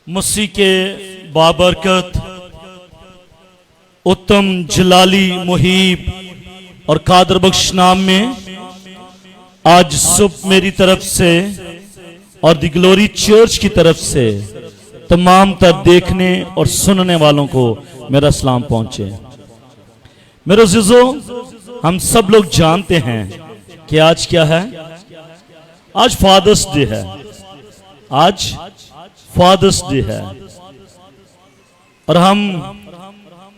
मसीह के बाबरकत उत्तम जलाली मुहीब और कादर बख्श नाम में आज सुबह मेरी तरफ से और द ग्लोरी चर्च की तरफ से तमाम तर देखने और सुनने वालों को मेरा सलाम पहुंचे। मेरे अज़ीज़ो, हम सब लोग जानते हैं कि आज क्या है। आज फादर्स डे है। आज फादर्स डे है और हम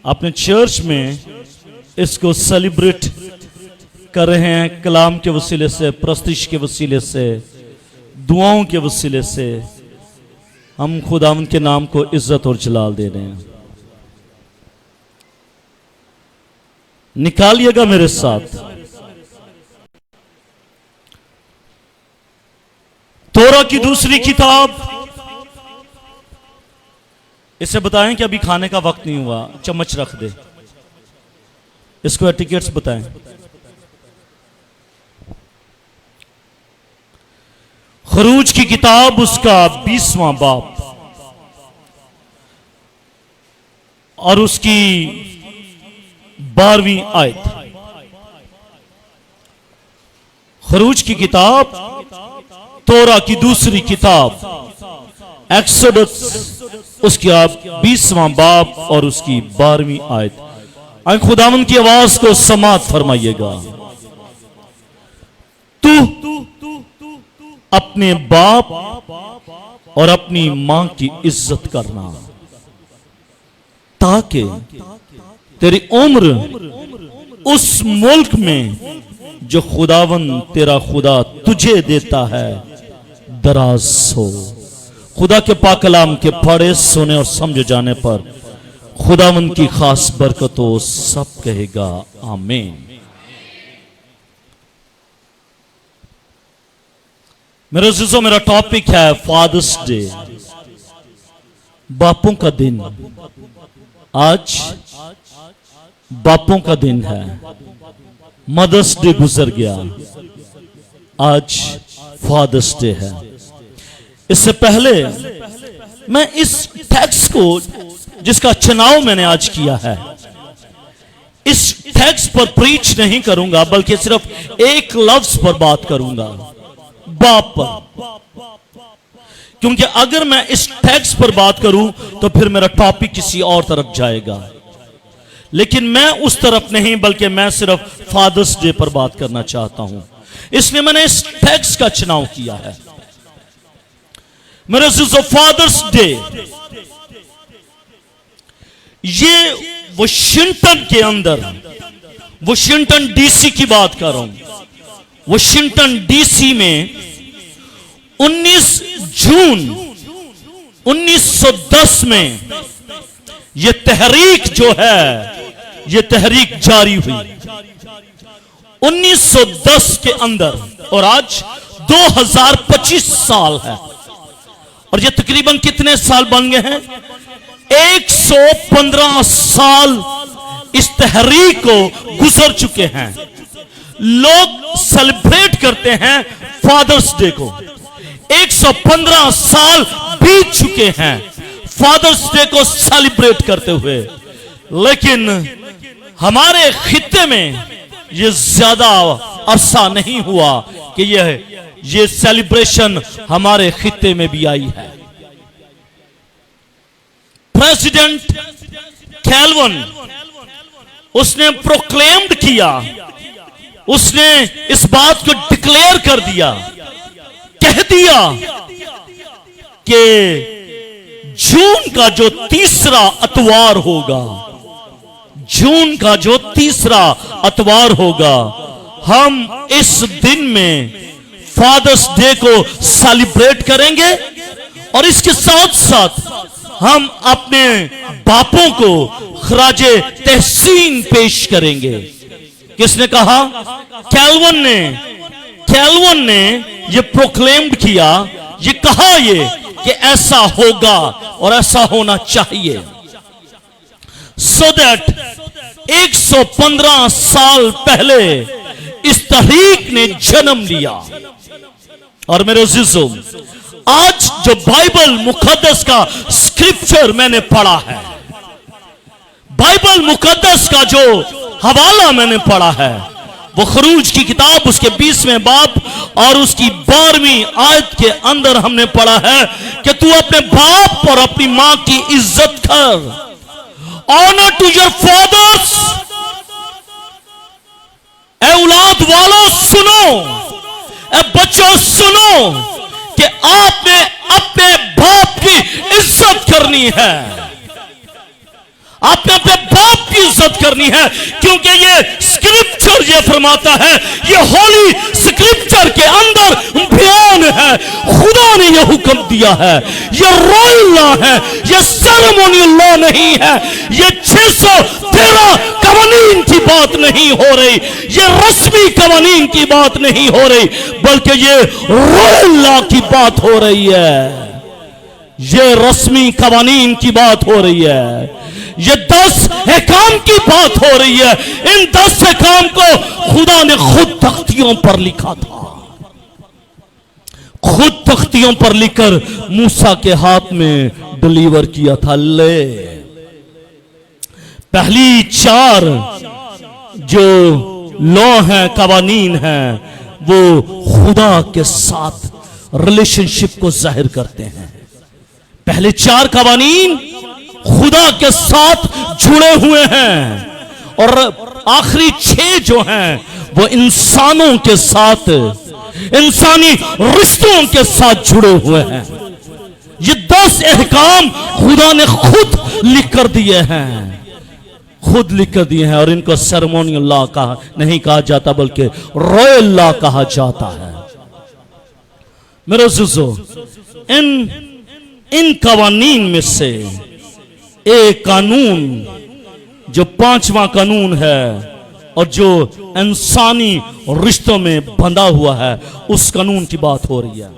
अपने चर्च में इसको सेलिब्रेट कर रहे हैं कलाम के वसीले से, प्रस्तिश के वसीले से, दुआओं के वसीले से। हम खुदावंद के नाम को इज्जत और जलाल दे रहे हैं। निकालिएगा मेरे साथ तोरा की दूसरी किताब। इसे बताएं कि अभी खाने का वक्त नहीं हुआ, चम्मच रख दे। इसको एटिकेट्स बताएं। खरूज की किताब उसका 20वां बाब और उसकी 12वीं आयत। खरूज की किताब, तोरा की दूसरी किताब, एक्सोडस उसकी 20वां बाब और उसकी 12वीं आयत। आए खुदावंद की आवाज को समात फरमाइएगा। तू अपने बाप और अपनी मां की इज्जत करना ताकि तेरी उम्र उस मुल्क में जो खुदावंद तेरा खुदा तुझे देता है दराज हो। खुदा के पाक कलाम के पढ़े सुने और समझे जाने पर खुदावंद की खास बरकतों सब कहेगा आमीन। मेरे अज़ीज़ों, मेरा टॉपिक है फादर्स डे, बापों का दिन। आज बापों का दिन है। मदर्स डे गुजर गया, आज फादर्स डे है। इससे पहले मैं इस टेक्स्ट को जिसका चुनाव मैंने आज किया है, इस टेक्स्ट पर प्रीच नहीं करूंगा, बल्कि सिर्फ एक लफ्ज पर बात करूंगा, बाप पर। क्योंकि अगर मैं इस टेक्स्ट पर बात करूं तो फिर मेरा टॉपिक किसी और तरफ जाएगा। लेकिन मैं उस तरफ नहीं, बल्कि मैं सिर्फ फादर्स डे पर बात करना चाहता हूं। इसलिए मैंने इस टेक्स्ट का चुनाव किया है। मेरे अज़ीज़ों, फादर्स डे ये वाशिंगटन के अंदर, वाशिंगटन डीसी की बात कर रहा हूं। वाशिंगटन डीसी में 19 जून 1910 में यह तहरीक जो है, यह तहरीक जारी हुई 1910 के अंदर। और आज 2025 साल है और ये तकरीबन कितने साल बन गए हैं? 115 साल इस तहरीक को गुजर चुके हैं। लोग सेलिब्रेट करते हैं फादर्स डे को। 115 साल बीत चुके हैं फादर्स डे को सेलिब्रेट करते हुए। लेकिन हमारे खित्ते में यह ज्यादा अरसा नहीं हुआ कि यह सेलिब्रेशन हमारे खित्ते में भी आई है। प्रेसिडेंट कैल्विन उसने प्रोक्लेम्ड किया, उसने इस बात को डिक्लेयर कर दिया, कह दिया कि जून का जो तीसरा अतवार होगा, जून का जो तीसरा अतवार होगा, हम इस दिन में फादर्स डे को सेलिब्रेट करेंगे और इसके साथ साथ हम अपने बापों को खराजे तहसीन पेश करेंगे। किसने कहा? कैल्विन ने यह प्रोक्लेम्ड किया, ये कहा ये कि ऐसा होगा और ऐसा होना चाहिए। सो दैट 115 साल पहले इस तहरीक ने जन्म लिया। और मेरे अज़ीज़ों, आज जो बाइबल मुकद्दस का स्क्रिप्चर मैंने पढ़ा है, बाइबल मुकद्दस का जो हवाला मैंने पढ़ा है, वो खरूज की किताब उसके 20वें बाब और उसकी 12वीं आयत के अंदर हमने पढ़ा है कि तू अपने बाप और अपनी मां की इज्जत कर। Honour to your fathers. ए औलाद वालों सुनो, ए बच्चों सुनो कि आपने अपने बाप की इज्जत करनी है। आपने अपने बाप की इज्जत करनी है, क्योंकि ये स्क्रिप्चर ये फरमाता है, ये होली स्क्रिप्चर के अंदर बयान है। खुदा ने ये हुक्म दिया है, ये रॉयल लॉ है, ये सेरेमोनियल लॉ नहीं है, ये 613 कवानीन की बात नहीं हो रही, ये रस्मी कवानीन की बात नहीं हो रही, बल्कि ये रॉयल लॉ की बात हो रही है। ये रस्मी कवानीन की बात हो रही है। ये 10 एहकाम की बात हो रही है। इन 10 एहकाम को खुदा ने खुद तख्तियों पर लिखा था, खुद तख्तियों पर लिखकर मूसा के हाथ में डिलीवर किया था। ले पहली 4 जो लॉ है, कवानीन है, वो खुदा के साथ रिलेशनशिप को जाहिर करते हैं। पहले 4 कवानीन खुदा के साथ जुड़े हुए हैं और आखिरी 6 जो हैं वो इंसानों के साथ, इंसानी रिश्तों के साथ जुड़े हुए हैं। ये 10 एहकाम खुदा ने खुद लिख कर दिए हैं, खुद लिख कर दिए हैं। और इनको सेरेमोनियल लॉ कहा नहीं कहा जाता, बल्कि रॉयल लॉ कहा जाता है। मेरे अज़ीज़ों, इन कवानीन में से एक कानून जो 5वां कानून है और जो इंसानी रिश्तों में बंधा हुआ है, उस कानून की बात हो रही है।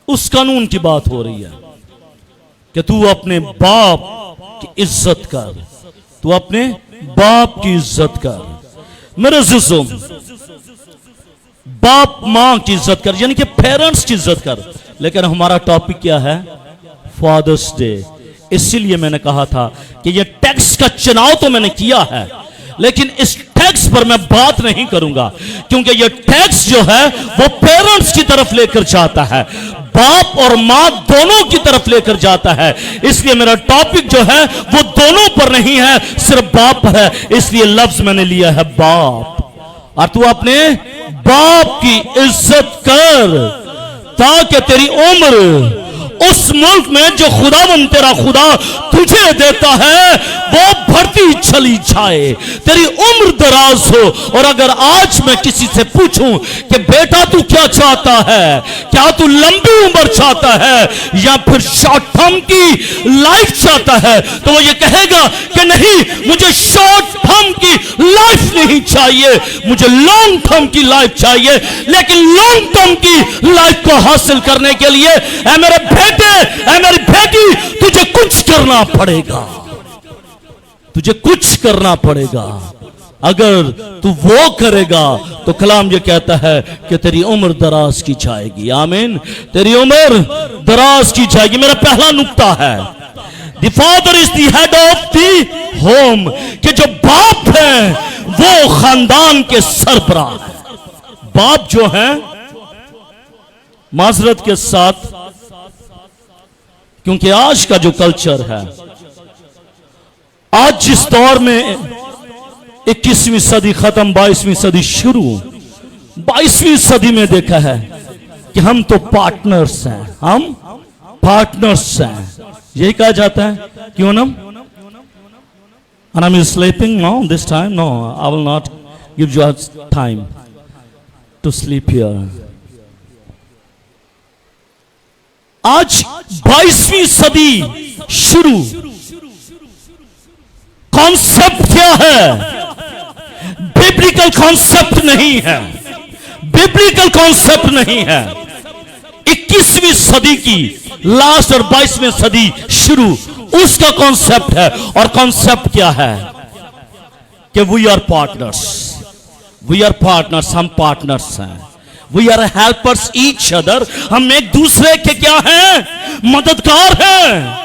उस कानून की बात हो रही है कि तू अपने बाप की इज्जत कर, तू अपने बाप की इज्जत कर। मेरे अज़ीज़ों, बाप मां की इज्जत कर, यानी कि पेरेंट्स की इज्जत कर। लेकिन हमारा टॉपिक क्या है? Father's Day. इसीलिए मैंने कहा था कि यह टेक्स्ट का चुनाव तो मैंने किया है, लेकिन इस टेक्स्ट पर मैं बात नहीं करूंगा, क्योंकि यह टेक्स्ट जो है वो पेरेंट्स की तरफ लेकर जाता है, बाप और मां दोनों की तरफ लेकर जाता है। इसलिए मेरा टॉपिक जो है वो दोनों पर नहीं है, सिर्फ बाप पर है। इसलिए लफ्ज मैंने लिया है बाप। और तू अपने बाप की इज्जत कर, ताकि तेरी उम्र उस मुल्क में जो खुदावंद तेरा खुदा तुझे देता है वो बढ़ती चली जाए, तेरी उम्र दराज हो। और अगर आज मैं किसी से पूछूं कि बेटा तू क्या चाहता है, क्या तू लंबी उम्र चाहता है या फिर शॉर्ट टर्म की लाइफ चाहता है, तो वो ये कहेगा कि नहीं, मुझे शॉर्ट टर्म की लाइफ नहीं चाहिए, मुझे लॉन्ग टर्म की लाइफ चाहिए। लेकिन लॉन्ग टर्म की लाइफ को हासिल करने के लिए ऐ मेरे बेटे, ऐ मेरी बेटी, तुझे कुछ करना पड़ेगा, तुझे कुछ करना पड़ेगा। अगर तू वो करेगा तो कलाम ये कहता है कि तेरी उम्र दराज की जाएगी। आमीन, तेरी उम्र दराज की जाएगी। मेरा पहला नुक्ता है, the father is the head of the home, कि जो बाप है वो खानदान के सरबराह है। बाप जो है, माजरत के साथ, क्योंकि आज का जो कल्चर है, आज जिस दौर में 21वीं सदी खत्म, 22वीं सदी शुरू, 22वीं सदी में देखा है कि हम तो पार्टनर्स हैं, हम पार्टनर्स हैं। यही कहा जाता है, क्यों ना? And I'm sleeping? No, this time? No, I will not give you time to sleep here. आज 22वीं सदी शुरू, कॉन्सेप्ट क्या है? बिब्लिकल कॉन्सेप्ट नहीं है, बिब्लिकल कॉन्सेप्ट नहीं है। 21वीं सदी की लास्ट और 22वीं सदी शुरू, उसका कॉन्सेप्ट है। और कॉन्सेप्ट क्या है? कि we are partners, we are partners, हम पार्टनर्स हैं। We are helpers each other, हम एक दूसरे के क्या हैं? मददगार हैं।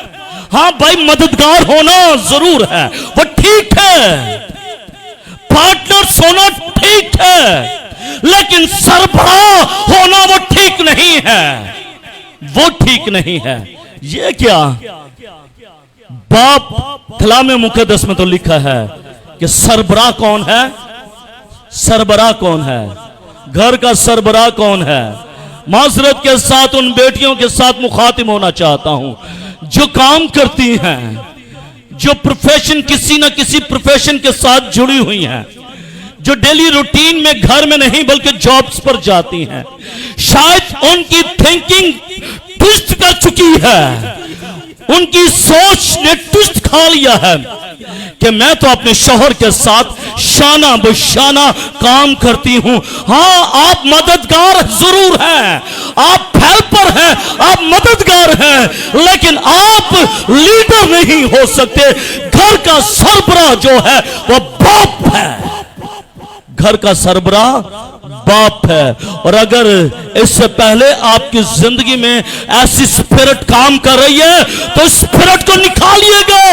हाँ भाई, मददगार होना जरूर है, वो ठीक है, पार्टनर्स होना ठीक है, लेकिन सरबराह होना वो ठीक नहीं है, वो ठीक नहीं है। ये क्या? बाप कलाम मुकद्दस में तो लिखा है कि सरबराह कौन है? सरबराह कौन है? घर का सरबराह कौन है? माजरत के साथ उन बेटियों के साथ मुखातिब होना चाहता हूं जो काम करती हैं, जो प्रोफेशन, किसी ना किसी प्रोफेशन के साथ जुड़ी हुई हैं, जो डेली रूटीन में घर में नहीं बल्कि जॉब्स पर जाती हैं। शायद उनकी थिंकिंग ट्विस्ट कर चुकी है, उनकी सोच ने ट्विस्ट खा लिया है कि मैं तो अपने शौहर के साथ शाना बशाना काम करती हूं। हां, आप मददगार जरूर हैं, आप हेल्पर हैं, आप मददगार हैं, लेकिन आप लीडर नहीं हो सकते। घर का सरबराह जो है वो बाप है, घर का सरबराह बाप है। और अगर इससे पहले आपकी जिंदगी में ऐसी स्पिरिट काम कर रही है तो स्पिरिट को निकालिएगा।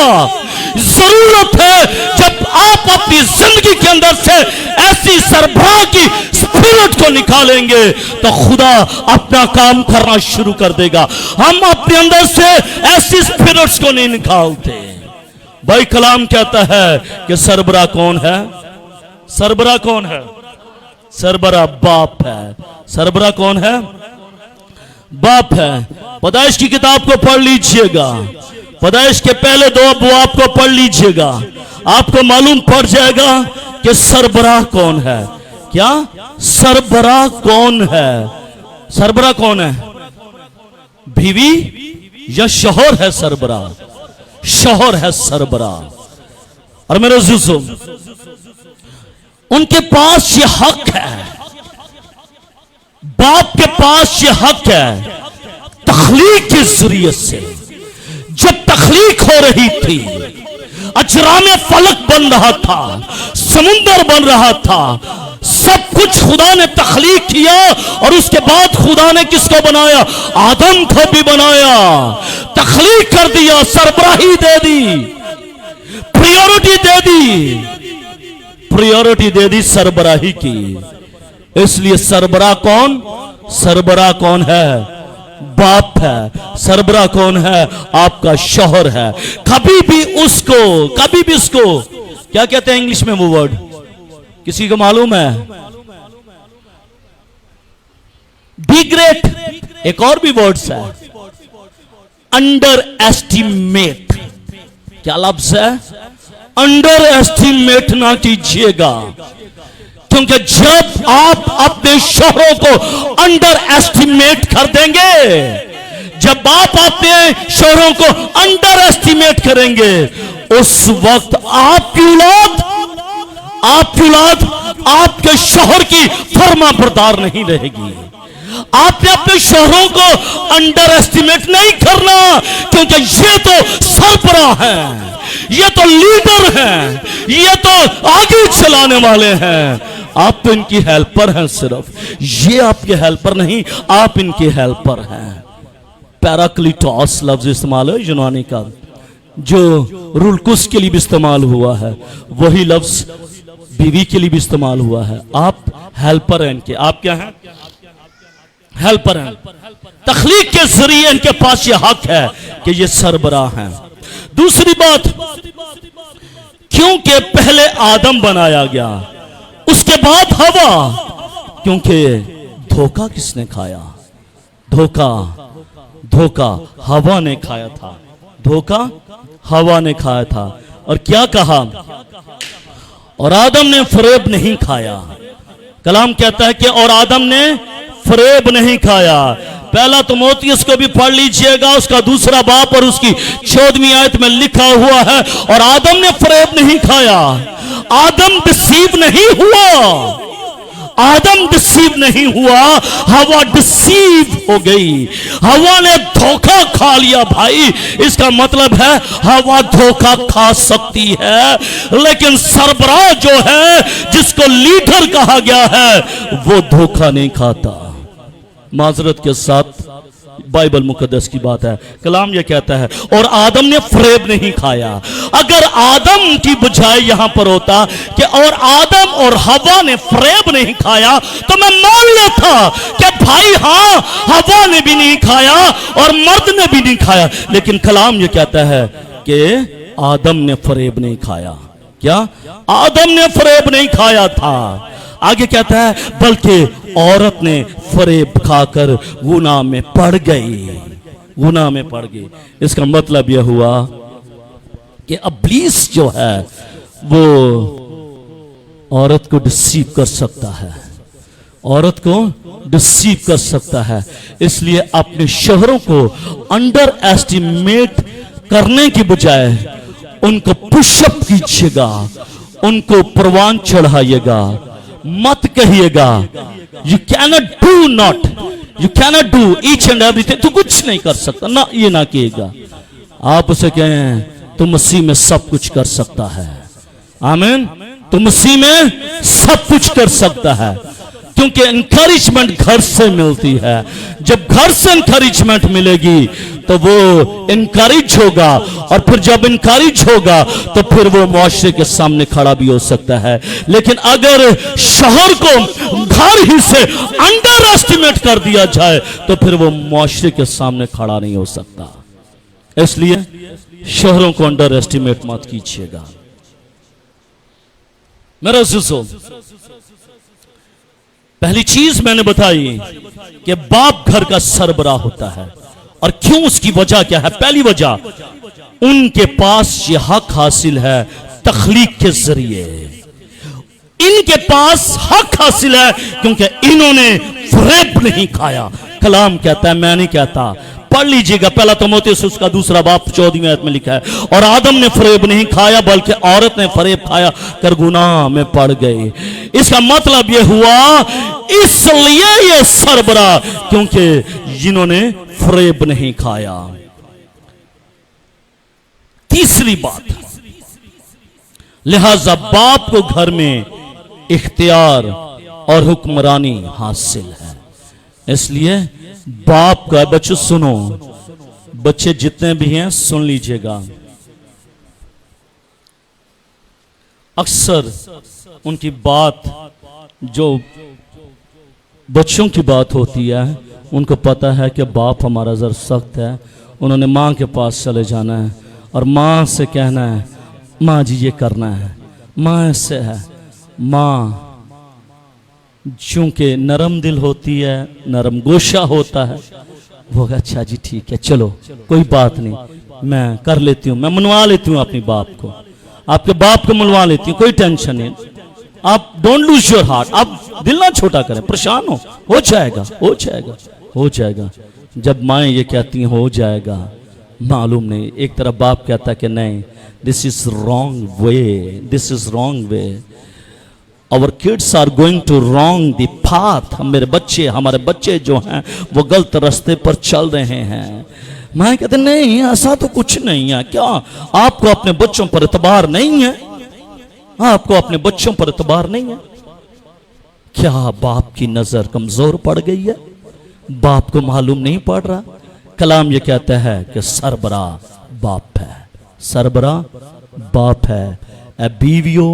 जरूरत है जब आप अपनी जिंदगी के अंदर से ऐसी सरबराह की स्पिरिट को निकालेंगे तो खुदा अपना काम करना शुरू कर देगा। हम अपने अंदर से ऐसी स्पिरिट्स को नहीं निकालते। भाई कलाम कहता है कि सरबराह कौन है? सरबराह कौन है? सरबराह बाप है। सरबराह कौन है? बाप है। पैदाइश की किताब को पढ़ लीजिएगा, पैदाइश के पहले 2 अबवाब को पढ़ लीजिएगा, आपको मालूम पड़ जाएगा कि सरबराह कौन है। क्या सरबराह कौन है? सरबराह कौन है? बीवी या शौहर है सरबराह? शौहर है सरबराह। और मेरे अज़ीज़ों, उनके पास ये हक है, बाप के पास ये हक है। तख्लीक के जरिए से जब तख्लीक हो रही थी, अजराम फलक बन रहा था, समुंदर बन रहा था, सब कुछ खुदा ने तख्लीक किया। और उसके बाद खुदा ने किसको बनाया? आदम को भी बनाया, तख्लीक कर दिया, सरबराही दे दी, प्रायोरिटी दे दी, प्रायोरिटी दे दी सरबराही की। इसलिए सरबराह कौन? सरबराह कौन है? बाप है। सरबराह कौन है? आपका शौहर है। कभी भी उसको क्या कहते हैं इंग्लिश में वो वर्ड? किसी को मालूम है? डिग्रेड। एक और भी वर्ड्स है, अंडर एस्टिमेट। क्या लफ्ज है? अंडर एस्टिमेट ना कीजिएगा, क्योंकि जब आप अपने शौहरों को अंडर एस्टिमेट कर देंगे, जब आप अपने शौहरों को अंडर एस्टिमेट करेंगे, उस वक्त आपकी औलाद आपके शौहर की फर्मा बरदार नहीं रहेगी। आपने अपने शौहरों को अंडर एस्टिमेट नहीं करना, क्योंकि ये तो सरबराह हैं, ये तो लीडर हैं, ये तो आगे चलाने वाले हैं। आप तो इनकी हेल्पर हैं, सिर्फ ये आपके हेल्पर नहीं, आप इनके हेल्पर हैं। पैराक्लिटोस लफ्ज इस्तेमाल है यूनानी का, जो रुलकुस के लिए भी इस्तेमाल हुआ है, वही लफ्ज बीवी के लिए भी इस्तेमाल हुआ है। आप हेल्पर हैं इनके। आप क्या हैं? हेल्पर हैं। तख्लीक के जरिए इनके पास ये हक है कि ये सरबराह हैं। दूसरी बात, क्योंकि पहले आदम बनाया गया, उसके बाद हवा, क्योंकि धोखा किसने खाया? धोखा हवा ने खाया था। धोखा हवा ने खाया था। और क्या कहा? और आदम ने फरेब नहीं खाया। कलाम कहता है कि और आदम ने फरेब नहीं खाया। पहला तिमोथियुस को भी पढ़ लीजिएगा, उसका 2 बाब और उसकी 14वीं आयत में लिखा हुआ है, और आदम ने फरेब नहीं खाया। आदम डिसीव नहीं हुआ, आदम डिसीव नहीं हुआ, हवा डिसीव हो गई। हवा ने धोखा खा लिया भाई, इसका मतलब है हवा धोखा खा सकती है, लेकिन सरबराह जो है, जिसको लीडर कहा गया है, वो धोखा नहीं खाता। माजरत के साथ बाइबल मुकद्दस की बात है, कलाम यह कहता है और आदम ने फरेब नहीं खाया। अगर आदम की बजाय यहां पर होता कि और आदम और हवा ने फरेब नहीं खाया, तो मैं मान लेता कि भाई हां, हवा ने भी नहीं खाया और मर्द ने भी नहीं खाया। लेकिन कलाम यह कहता है कि आदम ने फरेब नहीं खाया। क्या आदम ने फरेब नहीं खाया था? आगे कहता है बल्कि औरत ने फरेब खाकर गुनाह में पड़ गई, गुनाह में पड़ गई। इसका मतलब यह हुआ कि इब्लीस जो है वो औरत को डिसीव कर सकता है, औरत को डिसीव कर सकता है। इसलिए अपने शोहरों को अंडर एस्टिमेट करने की बजाय उनको पुशअप कीजिएगा, उनको परवान चढ़ाइएगा। मत कहिएगा you cannot do not, you cannot do each and everything, तू कुछ नहीं कर सकता ना, ये ना कहिएगा। आप उसे कहें तू मसीह में सब कुछ कर सकता है। आमीन। तू मसीह में सब कुछ कर सकता है, क्योंकि इंकरेजमेंट घर से मिलती है। जब घर से इंकरेजमेंट मिलेगी तो वो इनकरेज होगा, और फिर जब इनकरेज होगा तो फिर वो मुआशरे के सामने खड़ा भी हो सकता है। लेकिन अगर शोहर को घर ही से अंडर एस्टिमेट कर दिया जाए तो फिर वो मुआशरे के सामने खड़ा नहीं हो सकता। इसलिए शोहरों को अंडर एस्टिमेट मत कीजिएगा। मेरा अज़ीज़ों, पहली चीज मैंने बताई कि बाप घर का सरबराह होता है। और क्यों, उसकी वजह क्या है? पहली वजह, उनके पास यह हक हासिल है तख्लीक के जरिए। इनके पास हक हासिल है क्योंकि इन्होंने फरेब नहीं खाया। कलाम कहता है, मैं नहीं कहता। पढ़ लीजिएगा, पहला तीमुथियुस उसका 2 बाब 14वीं आयत में लिखा है, और आदम ने फरेब नहीं खाया बल्कि औरत ने फरेब खाया कर गुनाह में पड़ गई। इसका मतलब यह हुआ, इसलिए यह सरबराह क्योंकि जिन्होंने फरेब नहीं खाया। तीसरी बात, लिहाजा बाप को घर में इख्तियार और हुक्मरानी हासिल है। इसलिए बाप का, बच्चों सुनो, बच्चे जितने भी हैं सुन लीजिएगा। अक्सर उनकी बात, जो बच्चों की बात होती है, उनको पता है कि बाप हमारा जरा सख्त है। उन्होंने माँ के पास चले जाना है और माँ से कहना है, माँ जी ये करना है, माँ ऐसे है। माँ चूंकि नरम दिल होती है, नरम गोशा होता है, वो अच्छा जी ठीक है, चलो कोई बात नहीं, मैं कर लेती हूँ, मैं मनवा लेती हूँ अपने बाप को, आपके बाप को मनवा लेती हूँ, कोई टेंशन नहीं। आप डोंट लूज योर हार्ट, आप दिल ना छोटा करें, परेशान हो जाएगा, हो जाएगा, हो जाएगा। जब माएँ ये कहती हैं हो जाएगा, मालूम नहीं, एक तरफ बाप कहता कि नहीं, this is wrong way, this is wrong way, our kids are going to wrong the path. हमारे बच्चे जो हैं वो गलत रास्ते पर चल रहे हैं। मैं कहते नहीं, ऐसा तो कुछ नहीं है। क्या आपको अपने बच्चों पर इतबार नहीं है? आपको अपने बच्चों पर इतबार नहीं है? क्या बाप की नजर कमजोर पड़ गई है? बाप को मालूम नहीं पड़ रहा? कलाम ये कहता है कि सरबराह बाप है, सरबराह बाप है। ए बीवियों,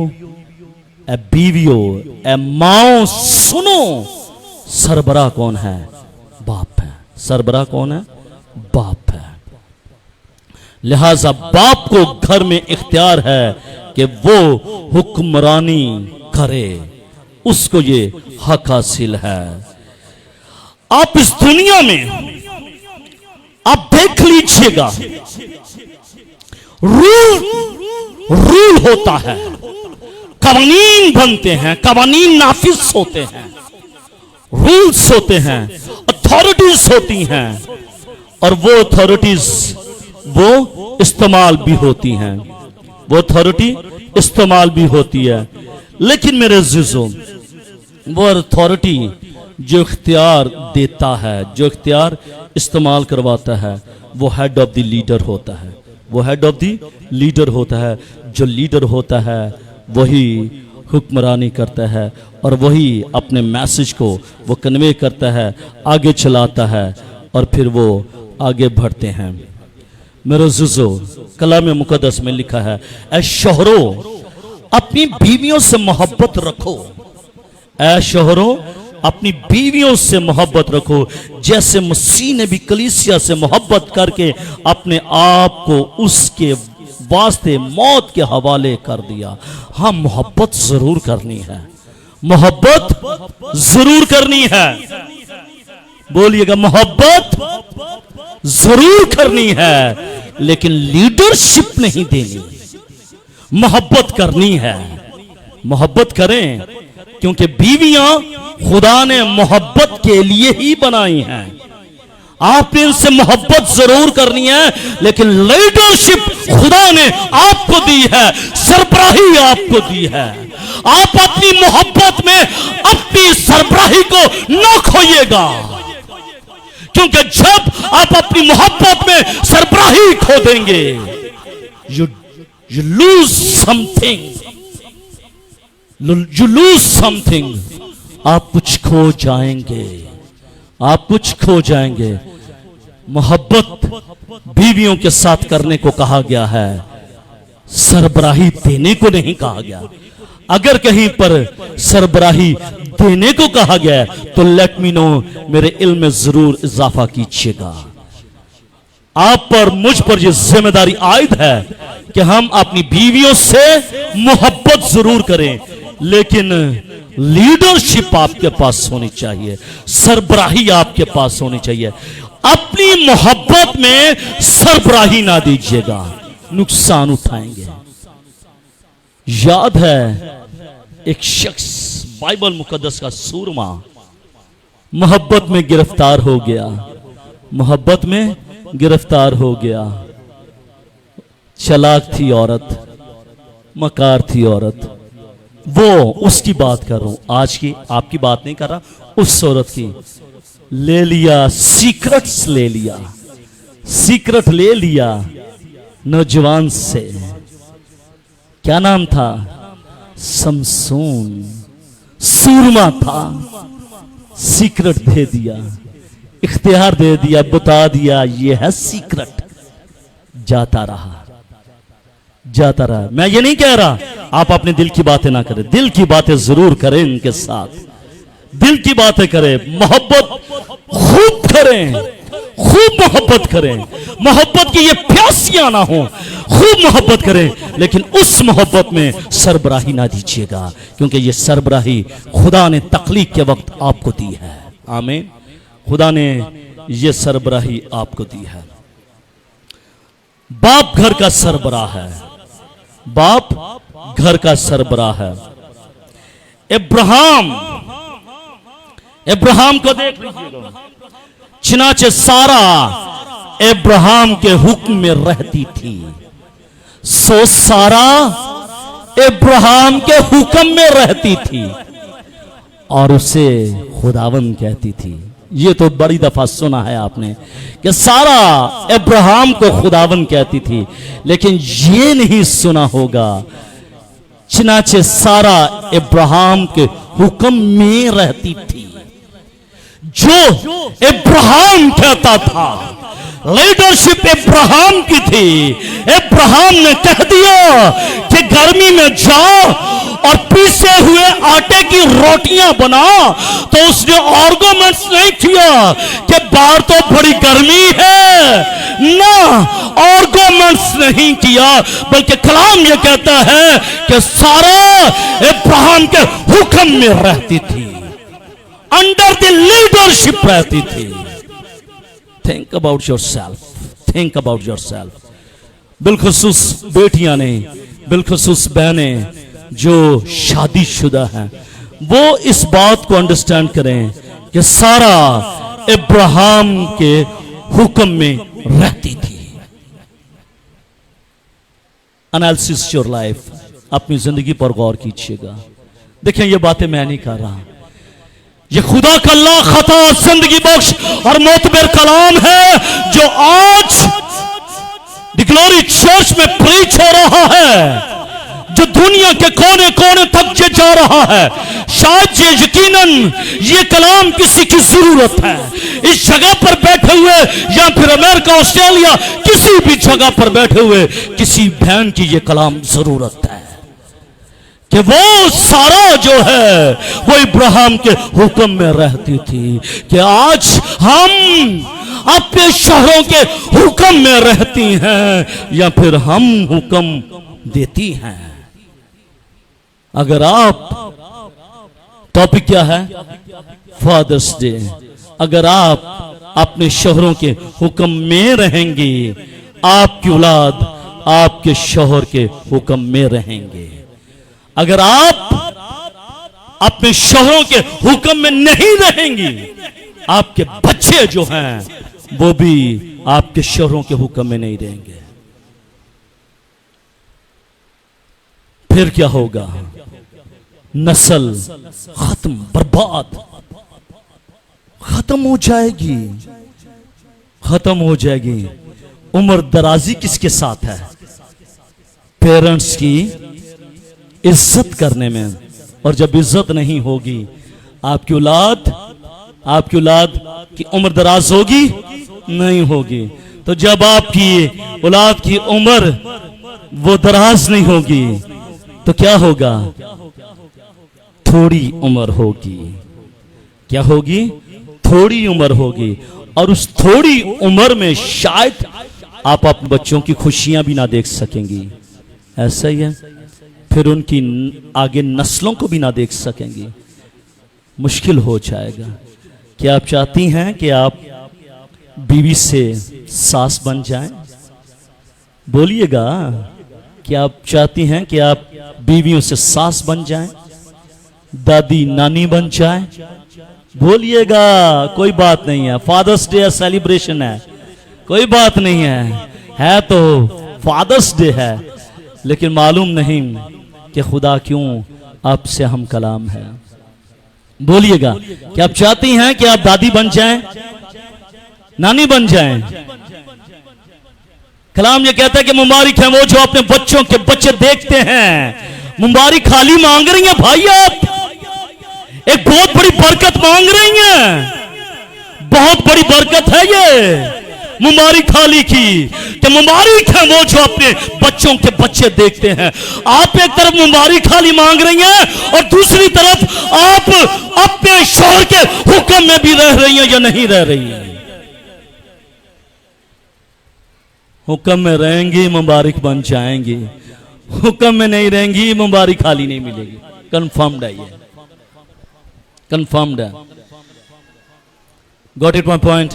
ए माओ सुनो, सरबराह कौन है? बाप है। सरबराह कौन है? बाप है। लिहाजा बाप को घर में इख्तियार है कि वो हुक्मरानी करे, उसको ये हक हासिल है। आप इस दुनिया में आप देख लीजिएगा, रूल होता है, कवानीन बनते हैं, कवानीन नाफिज होते हैं, रूल्स होते हैं, अथॉरिटीज होती हैं, और वो अथॉरिटीज वो इस्तेमाल भी होती हैं, वो अथॉरिटी इस्तेमाल भी होती है। लेकिन मेरे अज़ीज़ों, वो अथॉरिटी जो इख्तियार देता है, जो इख्तियार इस्तेमाल करवाता है, वो हेड ऑफ द लीडर होता है। वो हेड ऑफ द लीडर होता है। जो लीडर होता है वही हुक्मरानी करता है और वही अपने मैसेज को वो कन्वे करता है, आगे चलाता है और फिर वो आगे बढ़ते हैं। मेरे जुजो, कलाम मुकद्दस में लिखा है, ऐ शोहरो अपनी बीवियों से मोहब्बत रखो। ऐ शोहरो अपनी बीवियों से मोहब्बत रखो, जैसे मसीह ने भी कलीसिया से मोहब्बत करके अपने आप को उसके वास्ते मौत के हवाले कर दिया। हाँ, मोहब्बत जरूर करनी है, मोहब्बत जरूर करनी है। बोलिएगा, मोहब्बत जरूर करनी है, लेकिन लीडरशिप नहीं देनी। मोहब्बत करनी है, मोहब्बत करें, क्योंकि बीवियां खुदा ने मोहब्बत के लिए ही बनाई हैं। आपने इनसे मोहब्बत जरूर करनी है, लेकिन लीडरशिप खुदा ने आपको दी है, सरबराही आपको दी है। आप अपनी मोहब्बत में अपनी सरबराही को न खोइएगा, क्योंकि जब आप अपनी मोहब्बत में सरबराही खो देंगे, you lose something, you lose something, आप कुछ खो जाएंगे, आप कुछ खो जाएंगे। मोहब्बत बीवियों के साथ करने को कहा गया है, सरबराही देने को नहीं कहा गया। अगर कहीं पर सरबराही देने को कहा गया है तो लेट मी नो, मेरे इल्म में जरूर इजाफा कीजिएगा। आप पर, मुझ पर यह जिम्मेदारी आयद है कि हम अपनी बीवियों से मोहब्बत जरूर करें, लेकिन लीडरशिप आपके पास होनी चाहिए, सरबराही आपके पास होनी चाहिए। अपनी मोहब्बत में सरबराही ना दीजिएगा, नुकसान उठाएंगे। याद है एक शख्स, बाइबल मुकद्दस का सूरमा, मोहब्बत में गिरफ्तार हो गया, मोहब्बत में गिरफ्तार हो गया। चालाक थी औरत, मकार थी औरत। वो उसकी बात कर रहा हूं, आज की आपकी बात नहीं कर रहा, उस औरत की। ले लिया, सीक्रेट्स ले लिया, सीक्रेट ले लिया नौजवान से। क्या नाम था? समसून। सूरमा था, सीक्रेट दे दिया, इख्तियार दे दिया, बता दिया ये है सीक्रेट। जाता रहा, जाता रहा। मैं ये नहीं कह रहा आप अपने दिल की बातें ना करें, दिल की बातें जरूर करें इनके साथ, दिल की बातें करें, मोहब्बत खूब करें, खूब मोहब्बत करें। मोहब्बत की ये प्यासियां ना हो, खूब मोहब्बत करें, लेकिन उस मोहब्बत में सरबराही ना दीजिएगा, क्योंकि ये सरबराही खुदा ने तख्लीक के वक्त आपको दी है। आमीन। खुदा ने ये सरबराही आपको दी है। बाप घर का सरबराह है, बाप घर का सरबराह है। इब्राहिम को देख लीजिएगा, चनाचे सारा इब्राहिम के हुक्म में रहती थी। सो सारा इब्राहिम के हुक्म में रहती थी और उसे खुदावन कहती थी। ये तो बड़ी दफा सुना है आपने कि सारा इब्राहिम को खुदावन कहती थी, लेकिन ये नहीं सुना होगा चनाचे सारा इब्राहिम के हुक्म में रहती थी। जो इब्राहिम कहता था, लीडरशिप इब्राहिम की थी। इब्राहिम ने कह दिया कि गर्मी में जाओ और पीसे हुए आटे की रोटियां बना, तो उसने आर्गुमेंट्स नहीं किया कि बाहर तो बड़ी गर्मी है, ना आर्गुमेंट्स नहीं किया, बल्कि कलाम ये कहता है कि सारा इब्राहिम के हुक्म में रहती थी, अंडर द लीडरशिप रहती थी। Think about yourself, think about yourself. बिलखुसूस बेटियां ने, बिलखुसूस बहनें जो शादीशुदा हैं, वो इस बात को अंडरस्टैंड करें कि सारा इब्राहिम के हुक्म में रहती थी। एनालिसिस योर लाइफ, अपनी जिंदगी पर गौर कीजिएगा। देखें, ये बातें मैं नहीं कर रहा, ये खुदा का ला खता जिंदगी बख्श और मोतबर कलाम है जो आज द ग्लोरी चर्च में प्रीच हो रहा है, जो दुनिया के कोने कोने तक ये जा रहा है। शायद ये यकीनन ये कलाम किसी की जरूरत है। इस जगह पर बैठे हुए या फिर अमेरिका, ऑस्ट्रेलिया, किसी भी जगह पर बैठे हुए किसी बहन की ये कलाम जरूरत है कि वो सारा जो है वो इब्राहिम के हुक्म में रहती थी, कि आज हम अपने शहरों के हुक्म में रहती हैं या फिर हम हुक्म देती हैं। अगर आप, टॉपिक क्या है? Father's Day. अगर आप अपने शोहरों के हुक्म में रहेंगे, आपकी औलाद आपके शोहर के हुक्म में रहेंगे। अगर आप अपने शोहरों के हुक्म में नहीं रहेंगी, आपके बच्चे जो हैं वो भी आपके शोहरों के हुक्म में नहीं रहेंगे। फिर क्या होगा? नस्ल खत्म, बर्बाद, खत्म हो जाएगी, खत्म हो जाएगी। उम्र दराजी किसके साथ है? पेरेंट्स की इज्जत करने में। और जब इज्जत नहीं होगी, आपकी औलाद की उम्र दराज होगी? नहीं होगी। तो जब आपकी औलाद की उम्र वो दराज नहीं होगी तो क्या होगा? थोड़ी उम्र होगी। क्या होगी? थोड़ी उम्र होगी। और उस थोड़ी उम्र में शायद आप अपने बच्चों की खुशियां भी ना देख सकेंगी। ऐसा ही है। फिर उनकी आगे नस्लों को भी ना देख सकेंगी। मुश्किल हो जाएगा। क्या आप चाहती हैं कि आप बीवी से सास बन जाएं? बोलिएगा। क्या आप चाहती हैं कि आप बीवियों से सास बन जाएं, दादी नानी बन जाएं? बोलिएगा। कोई बात नहीं है। फादर्स डे सेलिब्रेशन है, कोई बात नहीं है तो फादर्स डे है, लेकिन मालूम नहीं कि खुदा क्यों आपसे हम कलाम है। बोलिएगा। क्या आप चाहती हैं कि आप दादी बन जाएं, नानी बन जाएं? कलाम ये कहता है कि मुबारक है वो जो अपने बच्चों के बच्चे देखते हैं। मुबारक खाली मांग रही हैं भाई, आप एक बहुत बड़ी बरकत मांग रही हैं। बहुत बड़ी बरकत है ये मुबारक खाली की, कि मुबारक है वो जो अपने बच्चों के बच्चे देखते हैं। आप एक तरफ मुबारक खाली मांग रही हैं और दूसरी तरफ आप अपने शौहर के हुक्म में भी रह रही हैं या नहीं रह रही हैं? हुक्म में रहेंगी मुबारक बन जाएंगी, हुक्म में नहीं रहेंगी मुबारक खाली नहीं मिलेगी। कंफर्म्ड है ये, कंफर्म्ड है। Got it my point?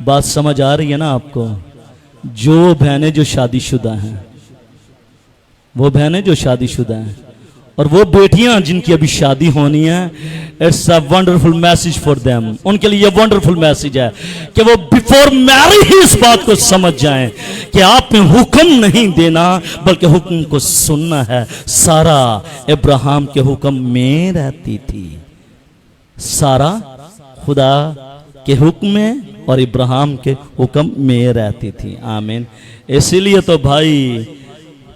बात समझ आ रही है ना आपको? जो बहनें जो शादीशुदा हैं, वो बहनें जो शादीशुदा हैं और वो बेटियां जिनकी अभी शादी होनी है, it's a wonderful message for them. उनके लिए वंडरफुल मैसेज है कि वो बिफोर मैरिज ही इस बात को समझ जाएं कि आपने हुक्म नहीं देना बल्कि हुक्म को सुनना है। सारा इब्राहिम के हुक्म में रहती थी। सारा खुदा के हुक्म में और इब्राहिम के हुक्म में रहती थी। आमीन। इसीलिए तो भाई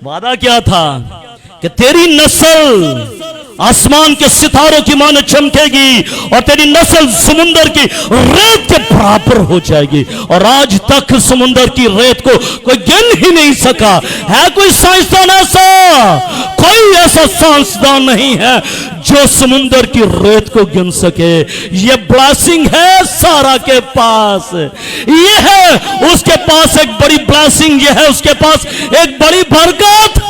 वादा क्या था कि तेरी नस्ल आसमान के सितारों की मानो चमकेगी और तेरी नस्ल समुंदर की रेत के बराबर हो जाएगी। और आज तक समुंदर की रेत को कोई गिन ही नहीं सका है। कोई साइंसदान ऐसा, कोई ऐसा साइंसदान नहीं है जो समुंदर की रेत को गिन सके। ये ब्लेसिंग है सारा के पास, ये है उसके पास एक बड़ी ब्लेसिंग, ये है उसके पास एक बड़ी बरकत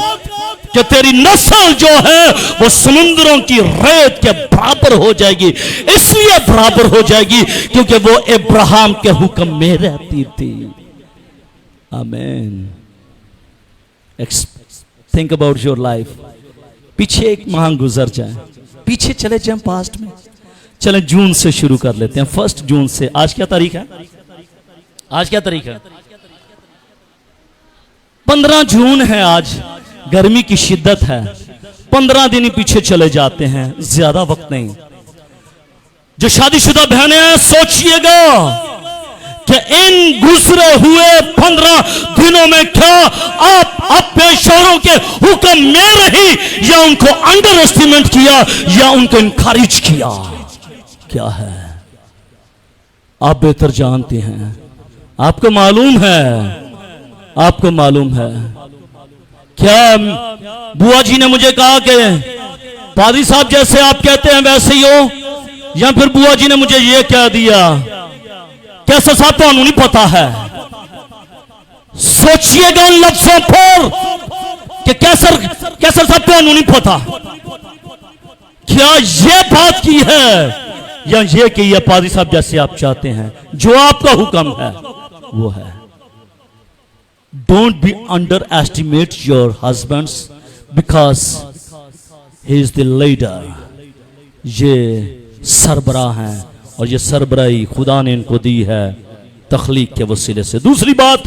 कि तेरी नस्ल जो है वो समुद्रों की रेत के बराबर हो जाएगी। इसलिए बराबर हो जाएगी क्योंकि वो इब्राहिम के हुक्म में रहती थी। आमीन। Think about your life. पीछे एक माह गुजर जाए, पीछे चले जाए पास्ट में। चले जून से शुरू कर लेते हैं, 1 जून से। आज क्या तारीख है? आज क्या तारीख है? 15 जून है आज। गर्मी की शिद्दत है। 15 दिन पीछे चले जाते हैं, ज्यादा वक्त नहीं। जो शादीशुदा बहनें हैं, सोचिएगा कि इन गुजरे हुए 15 दिनों में क्या आप अपने शौहरों के हुक्म में रही या उनको अंडर एस्टिमेट किया या उनको इनकरेज किया? क्या है? आप बेहतर जानते हैं, आपको मालूम है, आपको मालूम है। क्या बुआ जी ने मुझे कहा कि पादरी साहब जैसे आप कहते हैं वैसे ही हो, या फिर बुआ जी ने मुझे ये कह दिया? कैसा साहब तो नहीं पता है। सोचिएगा उन लफ्जों पर कि कैसर साहब तो नहीं पता। क्या ये बात की है या ये कि ये पादरी साहब जैसे आप चाहते हैं? जो आपका हुक्म है वो है। Don't be underestimate your husbands because he is the leader. ये सरबराह हैं और ये सरबराही खुदा ने इनको दी है तख्लीक के वसीले से। दूसरी बात,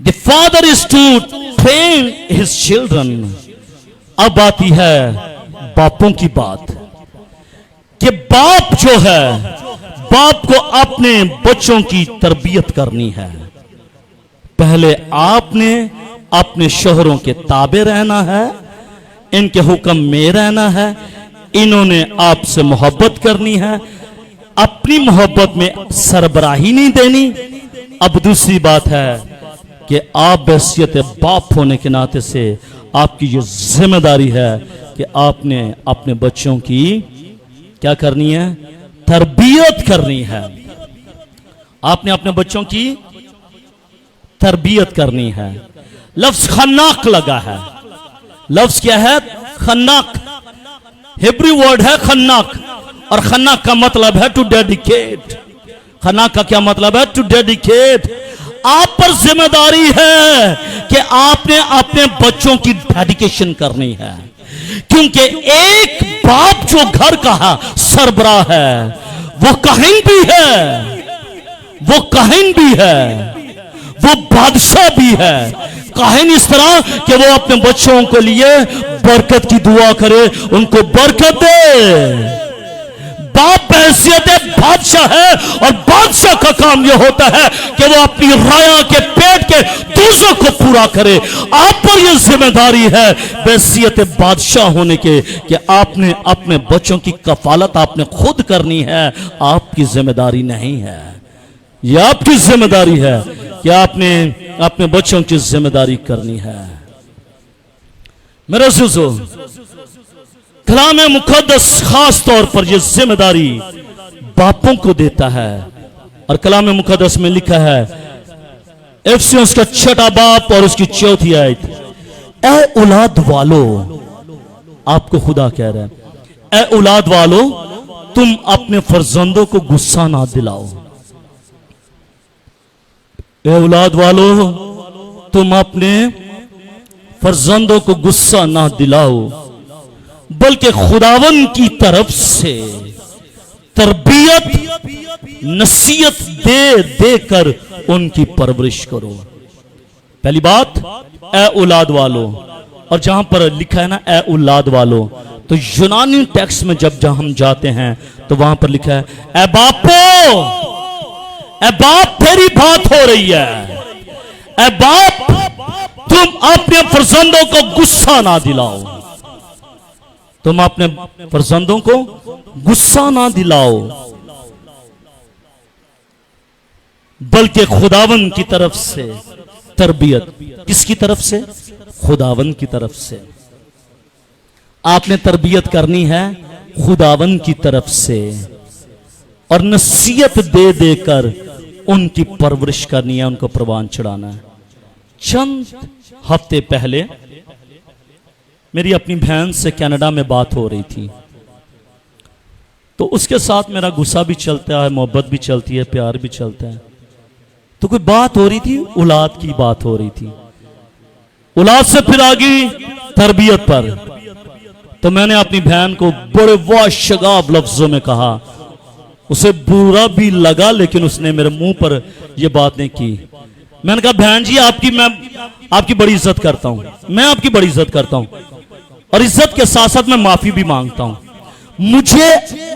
the father is to train his children. अब आती है बापों की बात कि बाप जो है, बाप को अपने बच्चों की तरबियत करनी है। पहले आपने अपने शोहरों के ताबे रहना है, इनके हुक्म में रहना है, इन्होंने आपसे मोहब्बत करनी है, अपनी मोहब्बत में सरबराही नहीं देनी। अब दूसरी बात है कि आप हैसियत बाप होने के नाते से आपकी ये जिम्मेदारी है कि आपने अपने बच्चों की क्या करनी है? तरबियत करनी है। आपने अपने बच्चों की तरबियत करनी है। लफ्ज खन्नाक लगा है। लफ्ज क्या है? खन्नाक। हिब्रू वर्ड है खन्नाक, और खन्नाक का मतलब है टू डेडिकेट। खन्नाक का क्या मतलब है? To dedicate. आप पर जिम्मेदारी है कि आपने अपने बच्चों की डेडिकेशन करनी है, क्योंकि एक बाप जो घर का सरबराह है वो काहिन भी है, वो काहिन भी है, वो बादशाह भी है। काहिन इस तरह कि वो अपने बच्चों के लिए बरकत की दुआ करे, उनको बरकत दे। बाप हैसियत बादशाह है, और बादशाह का काम यह होता है कि वो अपनी राया के पेट के दूसरों को पूरा करे। आप पर यह जिम्मेदारी है हैसियत बादशाह होने के कि आपने अपने बच्चों की कफालत आपने खुद करनी है। आपकी जिम्मेदारी नहीं है, यह आपकी जिम्मेदारी है कि आपने अपने बच्चों की जिम्मेदारी करनी है। मेरे अज़ीज़ों, कलाम मुक़द्दस खास तौर पर यह जिम्मेदारी बापों को देता है, और कलाम मुक़द्दस में लिखा है इफिसियों का 6 बाब और उसकी 4 आयत, ए औलाद वालो, आपको खुदा कह रहा है, ए औलाद वालो, तुम अपने फर्जंदों को गुस्सा ना दिलाओ। ए औलाद वालो, तुम अपने फर्जंदों को गुस्सा ना दिलाओ, बल्कि खुदावन की तरफ से तरबियत नसीहत दे देकर उनकी परवरिश करो। पहली बात, ए औलाद वालो। और जहां पर लिखा है ना ए औलाद वालो, तो यूनानी टेक्स्ट में जब हम जाते हैं तो वहां पर लिखा है ए बापो, ए बाप तेरी बात हो रही है, ए बाप तुम अपने फर्जंदों को गुस्सा ना दिलाओ, तुम अपने फर्जंदों को गुस्सा ना दिलाओ, बल्कि खुदावन की तरफ से तरबियत। किसकी तरफ से? खुदावन की तरफ से। आपने तरबियत करनी है खुदावन की तरफ से, और नसीहत दे देकर उनकी परवरिश करनी है, उनको प्रवान चढ़ाना है। चंद हफ्ते पहले मेरी अपनी बहन से कनाडा में बात हो रही थी, तो उसके साथ मेरा गुस्सा भी चलता है, मोहब्बत भी चलती है, प्यार भी चलता है। तो कोई बात हो रही थी, औलाद की बात हो रही थी, औलाद से फिर आ गई तरबियत पर। तो मैंने अपनी बहन को बड़े वाशगाब लफ्जों में कहा, उसे बुरा भी लगा, लेकिन उसने मेरे मुंह पर यह बात नहीं की। मैंने कहा बहन जी, मैं आपकी बड़ी इज्जत करता हूं, मैं आपकी बड़ी इज्जत करता हूं, और इज्जत के साथ साथ मैं माफी भी मांगता हूं। मुझे